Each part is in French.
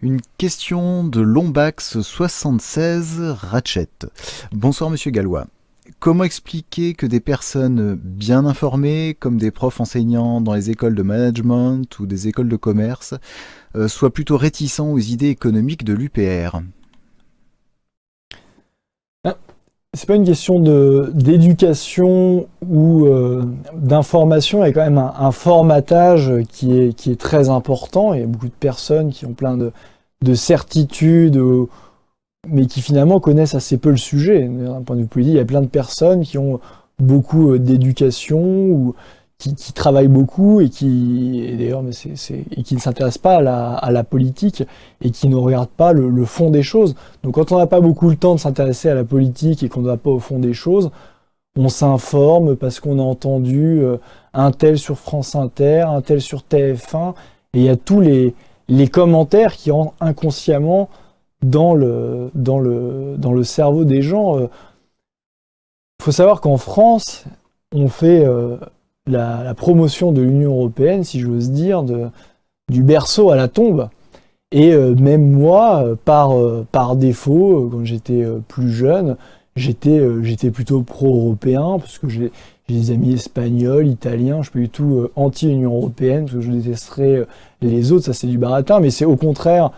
Une question de Lombax76 Ratchet. Bonsoir Monsieur Gallois. Comment expliquer que des personnes bien informées, comme des profs enseignants dans les écoles de management ou des écoles de commerce, soient plutôt réticents aux idées économiques de l'UPR? C'est pas une question d'éducation ou d'information, il y a quand même un formatage qui est très important. Il y a beaucoup de personnes qui ont plein de certitudes, mais qui finalement connaissent assez peu le sujet. D'un point de vue politique, il y a plein de personnes qui ont beaucoup d'éducation ou qui travaillent beaucoup et d'ailleurs, et qui ne s'intéressent pas à la politique et qui ne regardent pas le fond des choses. Donc quand on n'a pas beaucoup le temps de s'intéresser à la politique et qu'on ne va pas au fond des choses, on s'informe parce qu'on a entendu un tel sur France Inter, un tel sur TF1, et il y a tous les commentaires qui rentrent inconsciemment dans le cerveau des gens. Il faut savoir qu'en France, on fait la promotion de l'Union européenne, si j'ose dire, du berceau à la tombe. Et même moi, par défaut, quand j'étais plus jeune, j'étais plutôt pro-européen, parce que j'ai des amis espagnols, italiens, je suis pas du tout anti-Union européenne, parce que je détesterais les autres, ça c'est du baratin, mais c'est au contraire,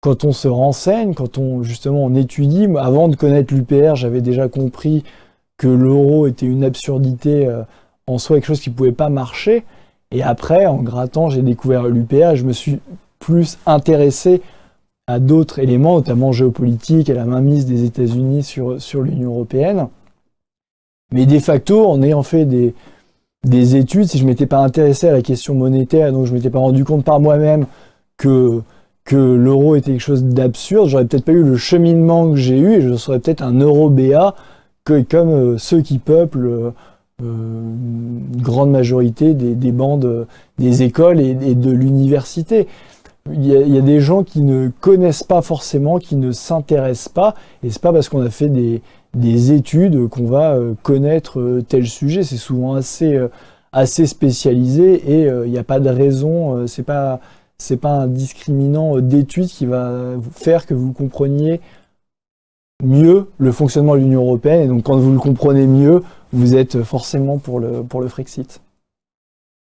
quand on se renseigne, quand on étudie, avant de connaître l'UPR, j'avais déjà compris que l'euro était une absurdité en soi, quelque chose qui pouvait pas marcher. Et après, en grattant, j'ai découvert l'UPR et je me suis plus intéressé à d'autres éléments, notamment géopolitiques, à la mainmise des États-Unis sur l'Union européenne. Mais de facto, en ayant fait des études, si je m'étais pas intéressé à la question monétaire, donc je m'étais pas rendu compte par moi-même que l'euro était quelque chose d'absurde, j'aurais peut-être pas eu le cheminement que j'ai eu et je serais peut-être un euro-béat comme ceux qui peuplent une grande majorité des bandes des écoles et de l'université. Il y a des gens qui ne connaissent pas forcément, qui ne s'intéressent pas, et c'est pas parce qu'on a fait des études qu'on va connaître tel sujet. C'est souvent assez spécialisé et il n'y a pas de raison, c'est pas un discriminant d'études qui va faire que vous compreniez mieux le fonctionnement de l'Union européenne. Et donc quand vous le comprenez mieux, vous êtes forcément pour le Frexit.